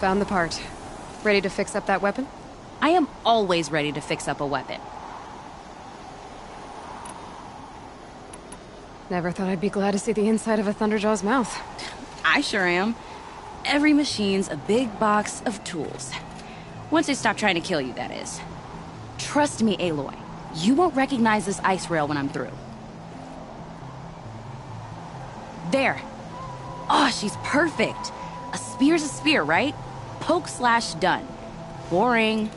Found the part. Ready to fix up that weapon? I am always ready to fix up a weapon. Never thought I'd be glad to see the inside of a Thunderjaw's mouth. I sure am. Every machine's a big box of tools. Once they stop trying to kill you, that is. Trust me, Aloy. You won't recognize this ice rail when I'm through. There. Oh, she's perfect. A spear's a spear, right? Poke slash done. Boring.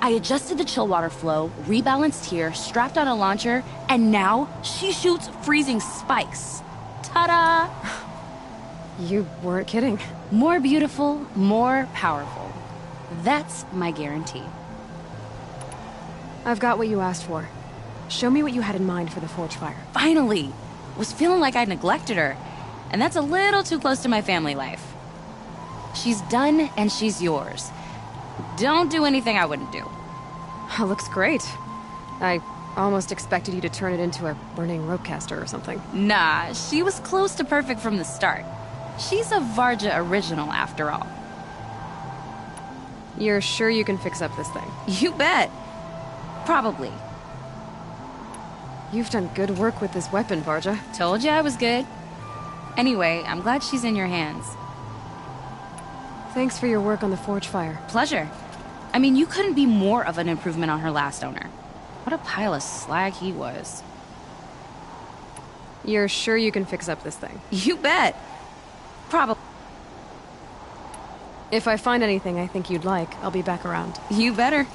I adjusted the chill water flow, rebalanced here, strapped on a launcher, and now she shoots freezing spikes. Ta-da! You weren't kidding. More beautiful, more powerful. That's my guarantee. I've got what you asked for. Show me what you had in mind for the forge fire. Finally! Was feeling like I'd neglected her, and that's a little too close to my family life. She's done, and she's yours. Don't do anything I wouldn't do. Looks great. I almost expected you to turn it into a burning ropecaster or something. Nah, she was close to perfect from the start. She's a Varja original, after all. You're sure you can fix up this thing? You bet. Probably. You've done good work with this weapon, Varja. Told you I was good. Anyway, I'm glad she's in your hands. Thanks for your work on the forge fire. Pleasure. I mean, you couldn't be more of an improvement on her last owner. What a pile of slag he was. You're sure you can fix up this thing? You bet. Probably. If I find anything I think you'd like, I'll be back around. You better.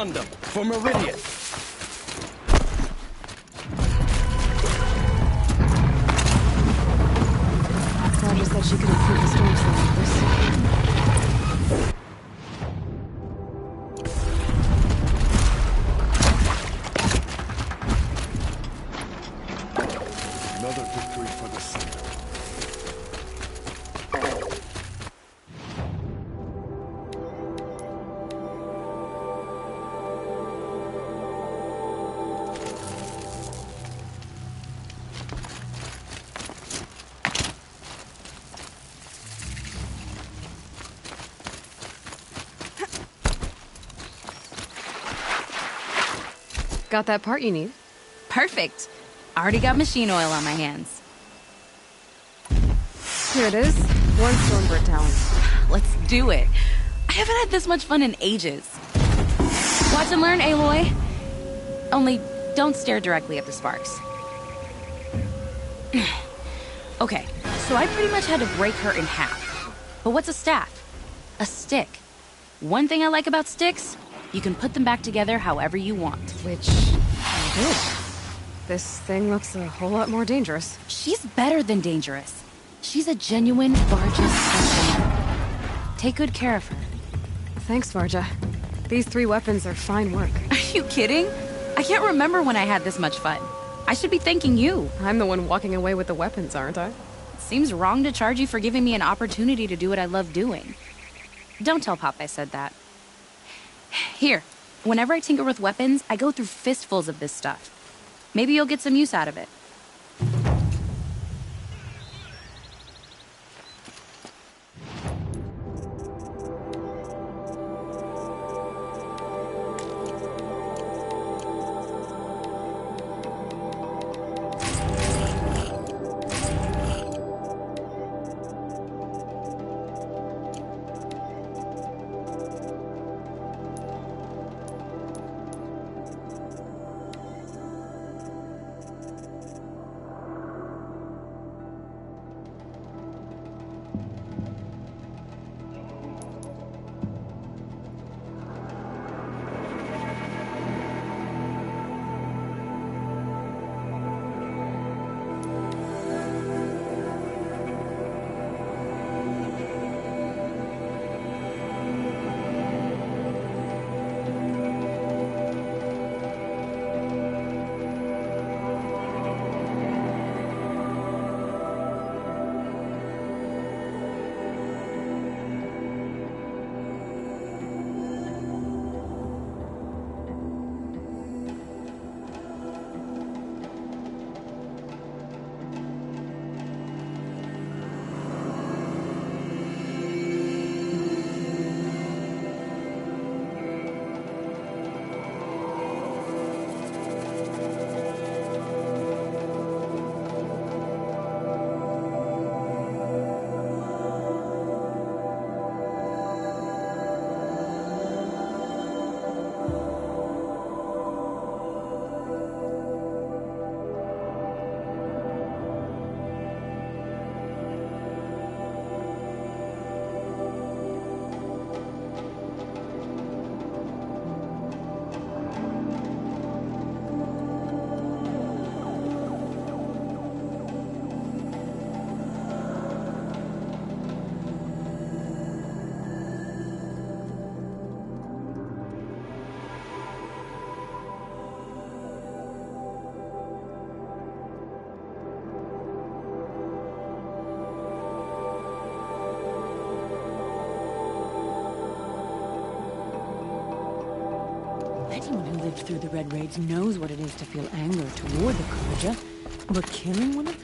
Wakanda, for Meridian. Roger said she could improve the storm storm like this. Another victory for the sun. Got that part you need? Perfect. Already got machine oil on my hands. Here it is. One Stormbird talent. Let's do it. I haven't had this much fun in ages. Watch and learn, Aloy. Only don't stare directly at the sparks. Okay, so I pretty much had to break her in half. But what's a staff? A stick. One thing I like about sticks, you can put them back together however you want. Which I did. This thing looks a whole lot more dangerous. She's better than dangerous. She's a genuine Varja special. Take good care of her. Thanks, Varja. These 3 weapons are fine work. Are you kidding? I can't remember when I had this much fun. I should be thanking you. I'm the one walking away with the weapons, aren't I? Seems wrong to charge you for giving me an opportunity to do what I love doing. Don't tell Pop I said that. Here, whenever I tinker with weapons, I go through fistfuls of this stuff. Maybe you'll get some use out of it. Anyone who lived through the Red Raids knows what it is to feel anger toward the Carja, but killing one of them?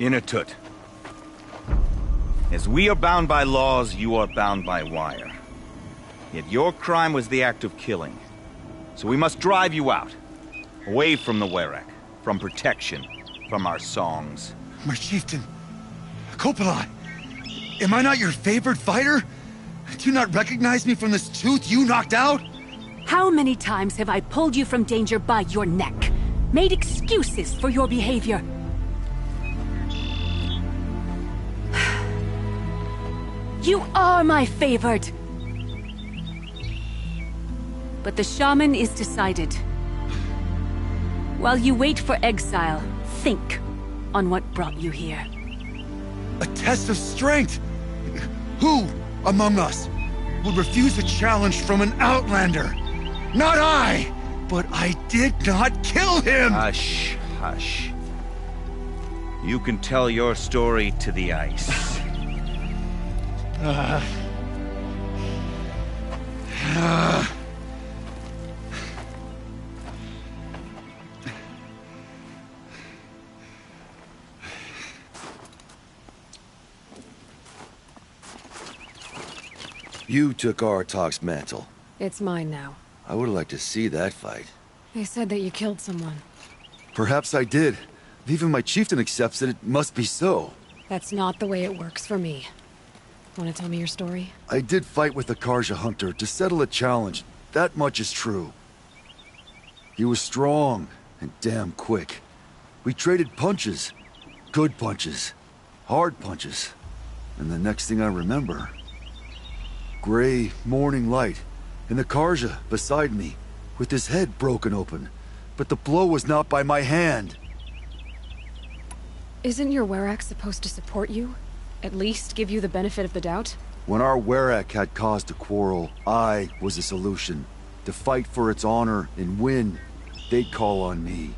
Inatut. As we are bound by laws, you are bound by wire. Yet your crime was the act of killing. So we must drive you out. Away from the Werak. From protection. From our songs. My chieftain. Kopalai. Am I not your favored fighter? Do you not recognize me from this tooth you knocked out? How many times have I pulled you from danger by your neck? Made excuses for your behavior? You are my favored! But the shaman is decided. While you wait for exile, think on what brought you here. A test of strength! Who among us would refuse a challenge from an outlander? Not I! But I did not kill him! Hush, hush. You can tell your story to the ice. You took Artok's mantle. It's mine now. I would like to see that fight. They said that you killed someone. Perhaps I did. If even my chieftain accepts it, it must be so. That's not the way it works for me. Want to tell me your story? I did fight with the Karja hunter to settle a challenge. That much is true. He was strong and damn quick. We traded punches. Good punches. Hard punches. And the next thing I remember... gray morning light, and the Karja beside me, with his head broken open. But the blow was not by my hand. Isn't your Werak supposed to support you? At least give you the benefit of the doubt? When our Werak had cause to quarrel, I was the solution. To fight for its honor and win, they'd call on me.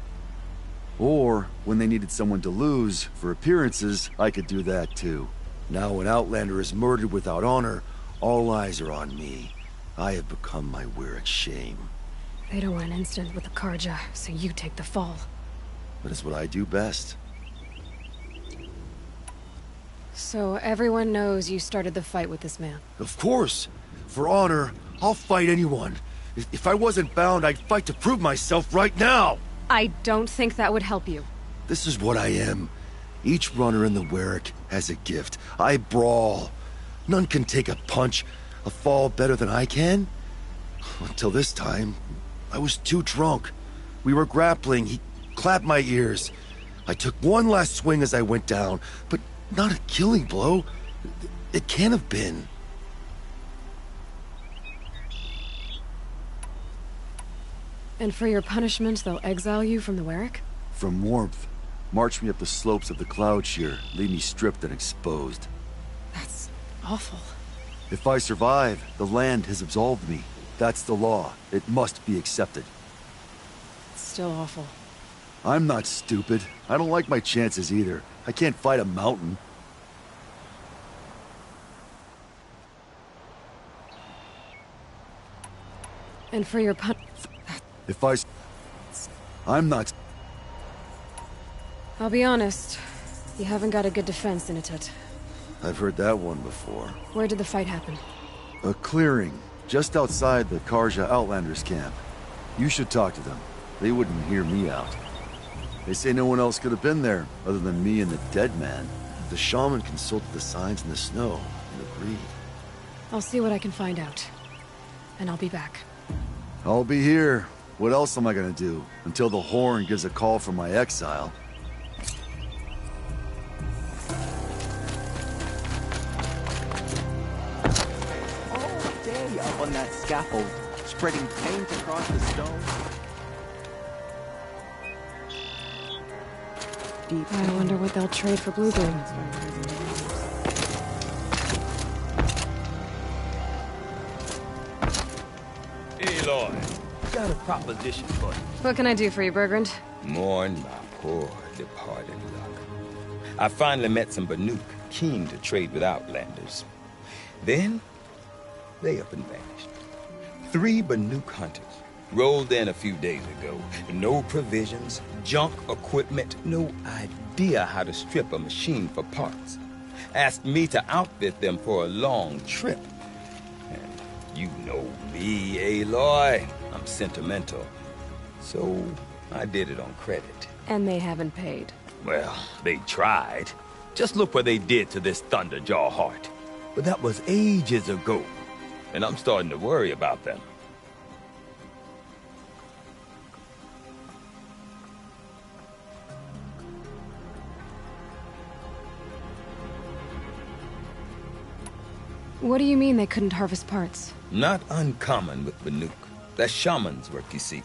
Or, when they needed someone to lose, for appearances, I could do that too. Now an outlander is murdered without honor, all eyes are on me. I have become my Werak's shame. They don't want an incident with the Karja, so you take the fall. But it's what I do best. So everyone knows you started the fight with this man? Of course! For honor, I'll fight anyone. If I wasn't bound, I'd fight to prove myself right now! I don't think that would help you. This is what I am. Each runner in the Werak has a gift. I brawl. None can take a punch, a fall better than I can. Until this time, I was too drunk. We were grappling, he clapped my ears. I took one last swing as I went down, but not a killing blow. It can't have been. And for your punishment, they'll exile you from the Werak? From warmth. March me up the slopes of the cloud shear, leave me stripped and exposed. That's awful. If I survive, the land has absolved me. That's the law. It must be accepted. It's still awful. I'm not stupid. I don't like my chances either. I can't fight a mountain. And for your If I'm not... I'll be honest. You haven't got a good defense, Inatut. I've heard that one before. Where did the fight happen? A clearing, just outside the Karja Outlanders camp. You should talk to them. They wouldn't hear me out. They say no one else could have been there, other than me and the dead man. The shaman consulted the signs in the snow, and agreed. I'll see what I can find out. And I'll be back. I'll be here. What else am I gonna do? Until the Horn gives a call from my exile. All day up on that scaffold, spreading paint across the stone. I wonder what they'll trade for Blueberry. Aloy, got a proposition for you. What can I do for you, Bergrand? Mourn my poor departed luck. I finally met some Banuk keen to trade with Outlanders. Then, they up and vanished. 3 Banuk hunters, Rolled in a few days ago. No provisions, junk equipment, no idea how to strip a machine for parts. Asked me to outfit them for a long trip. And you know me, Aloy. I'm sentimental. So I did it on credit. And they haven't paid. Well, they tried. Just look what they did to this Thunderjaw heart. But that was ages ago. And I'm starting to worry about them. What do you mean they couldn't harvest parts? Not uncommon with Banuk. That's shaman's work, you see.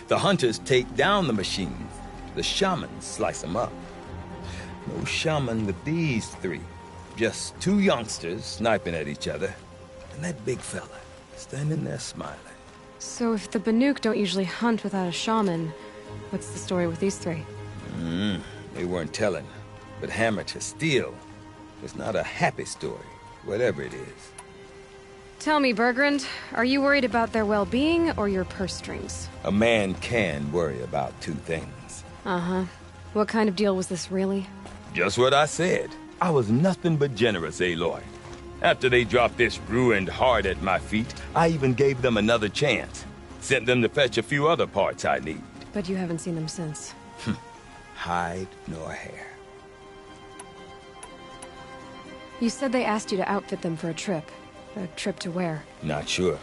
The hunters take down the machines. The shamans slice them up. No shaman with these three. Just two youngsters sniping at each other. And that big fella standing there smiling. So if the Banuk don't usually hunt without a shaman, what's the story with these three? They weren't telling. But hammer to steel. It's not a happy story, whatever it is. Tell me, Bergrand, are you worried about their well-being or your purse strings? A man can worry about two things. Uh-huh. What kind of deal was this, really? Just what I said. I was nothing but generous, Aloy. After they dropped this ruined heart at my feet, I even gave them another chance. Sent them to fetch a few other parts I need. But you haven't seen them since. Hide nor hair. You said they asked you to outfit them for a trip. A trip to where? Not sure.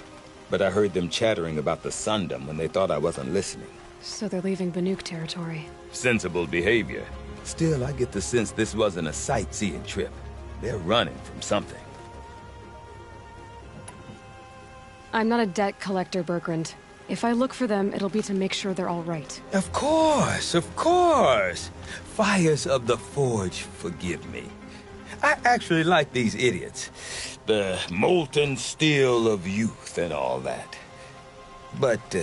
But I heard them chattering about the Sundom when they thought I wasn't listening. So they're leaving Banuk territory. Sensible behavior. Still, I get the sense this wasn't a sightseeing trip. They're running from something. I'm not a debt collector, Bergrand. If I look for them, it'll be to make sure they're all right. Of course, of course. Fires of the Forge, forgive me. I actually like these idiots. The molten steel of youth and all that. But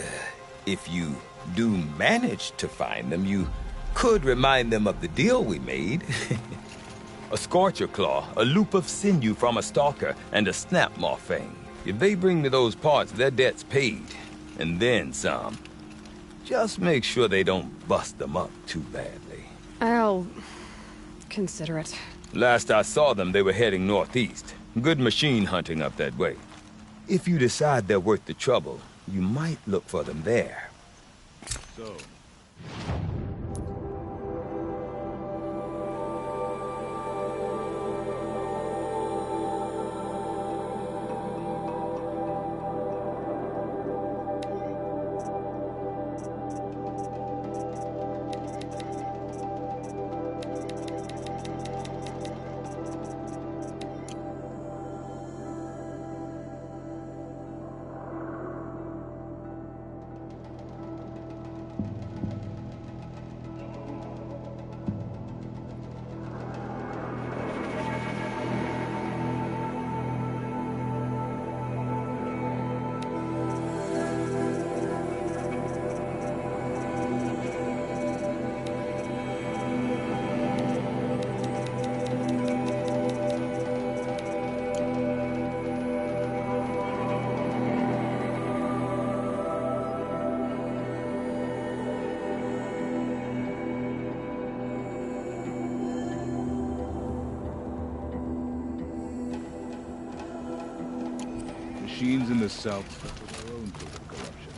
if you do manage to find them, you could remind them of the deal we made. A scorcher claw, a loop of sinew from a stalker, and a snapmaw fang. If they bring me those parts, their debt's paid. And then some. Just make sure they don't bust them up too badly. I'll consider it. Last I saw them, they were heading northeast. Good machine hunting up that way. If you decide they're worth the trouble, you might look for them there. So, machines in the south with their own sort of corruption.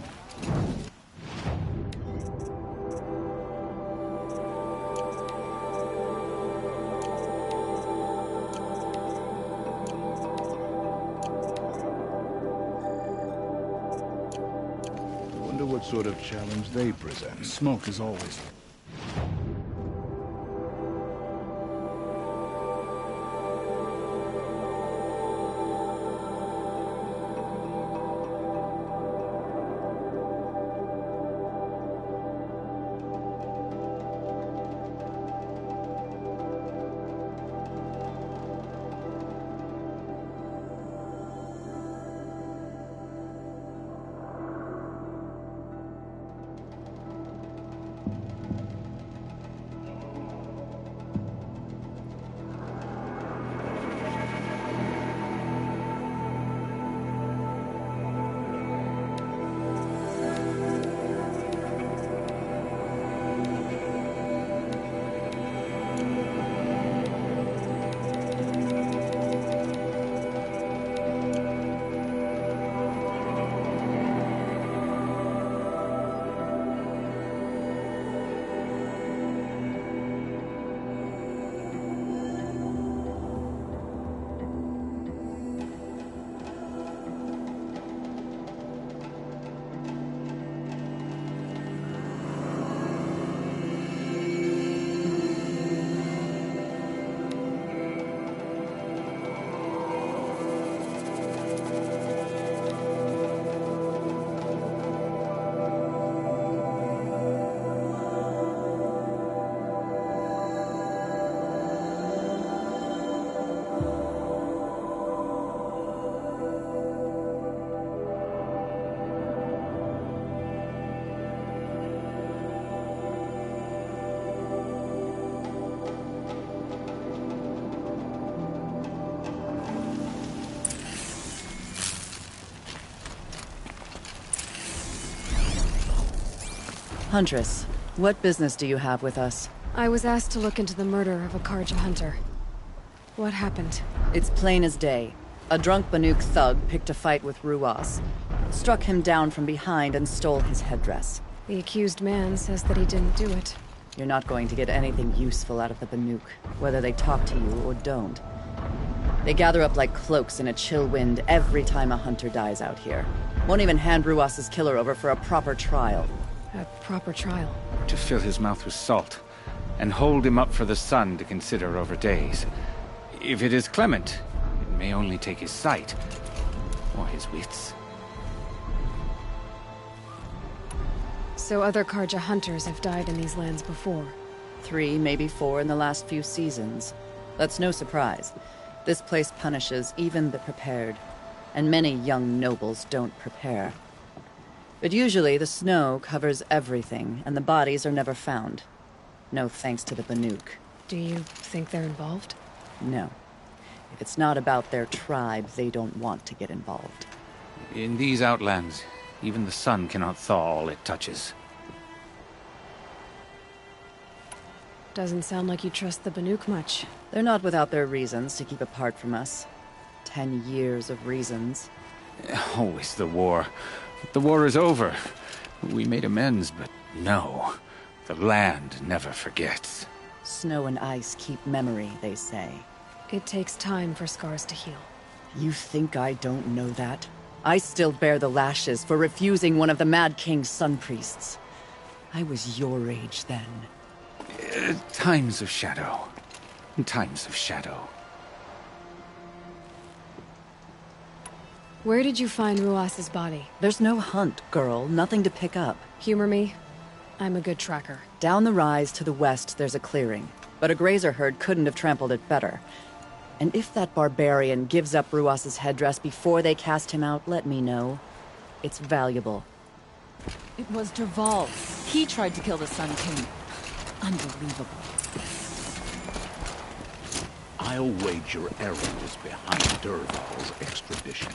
I wonder what sort of challenge they present. Smoke is always... Huntress, what business do you have with us? I was asked to look into the murder of a Karja hunter. What happened? It's plain as day. A drunk Banuk thug picked a fight with Ruas, struck him down from behind and stole his headdress. The accused man says that he didn't do it. You're not going to get anything useful out of the Banuk, whether they talk to you or don't. They gather up like cloaks in a chill wind every time a hunter dies out here. Won't even hand Ruas's killer over for a proper trial. A proper trial? To fill his mouth with salt, and hold him up for the sun to consider over days. If it is clement, it may only take his sight, or his wits. So other Karja hunters have died in these lands before? 3, maybe 4 in the last few seasons. That's no surprise. This place punishes even the prepared, and many young nobles don't prepare. But usually the snow covers everything, and the bodies are never found. No thanks to the Banuk. Do you think they're involved? No. If it's not about their tribe, they don't want to get involved. In these outlands, even the sun cannot thaw all it touches. Doesn't sound like you trust the Banuk much. They're not without their reasons to keep apart from us. 10 years of reasons. Always the war. The war is over. We made amends, but no. The land never forgets. Snow and ice keep memory, they say. It takes time for scars to heal. You think I don't know that? I still bear the lashes for refusing one of the Mad King's sun priests. I was your age then. Times of shadow. Times of shadow. Where did you find Ruas's body? There's no hunt, girl. Nothing to pick up. Humor me. I'm a good tracker. Down the rise to the west, there's a clearing. But a grazer herd couldn't have trampled it better. And if that barbarian gives up Ruas's headdress before they cast him out, let me know. It's valuable. It was Derval. He tried to kill the Sun King. Unbelievable. I'll wager Eren was behind Derval's extradition.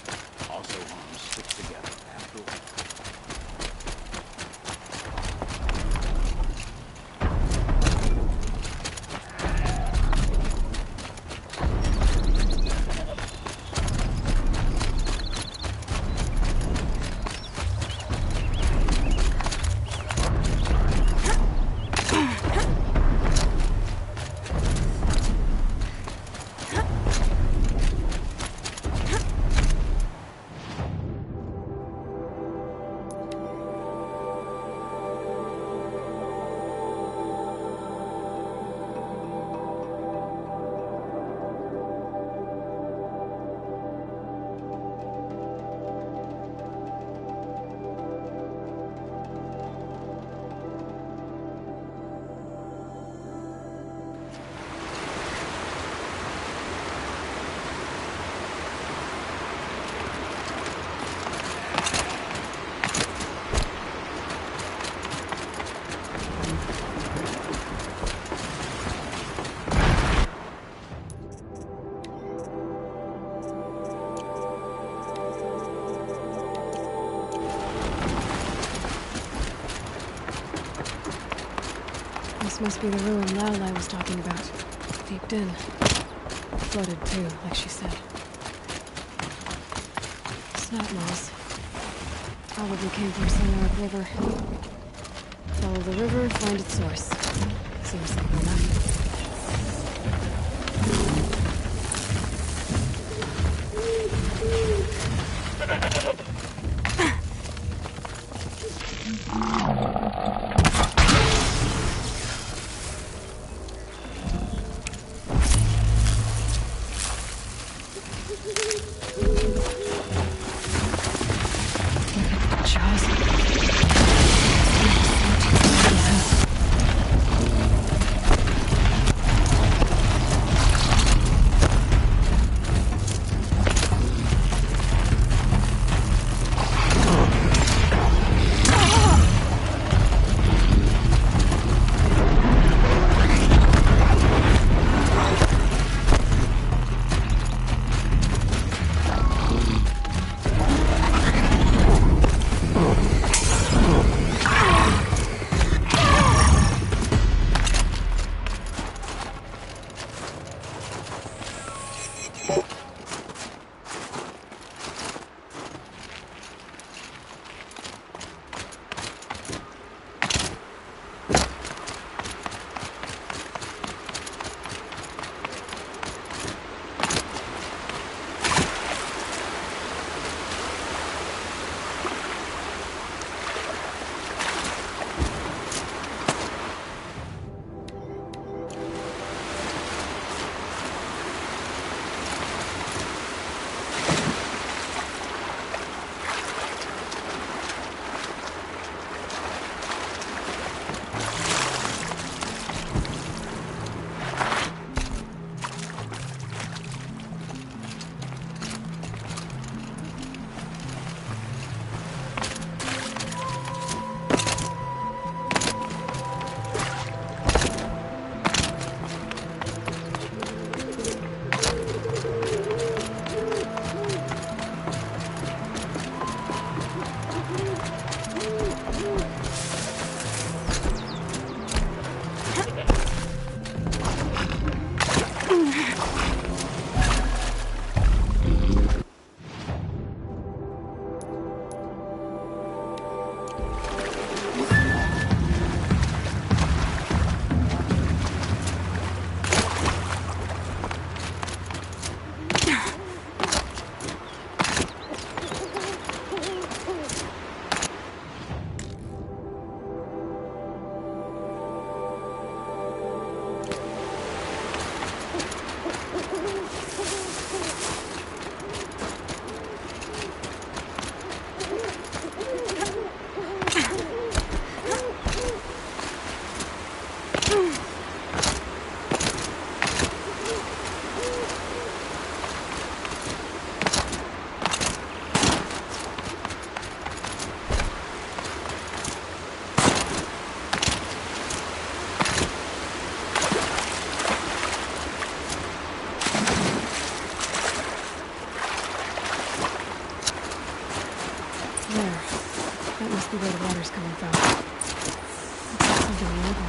Also, arms stick together after all. This must be the ruin Laolai was talking about. Deep in. Flooded too, like she said. Snap moss. Probably came from somewhere upriver. Follow the river, find its source. Seems simple enough. see where the water's coming from. Looks like something in the opening.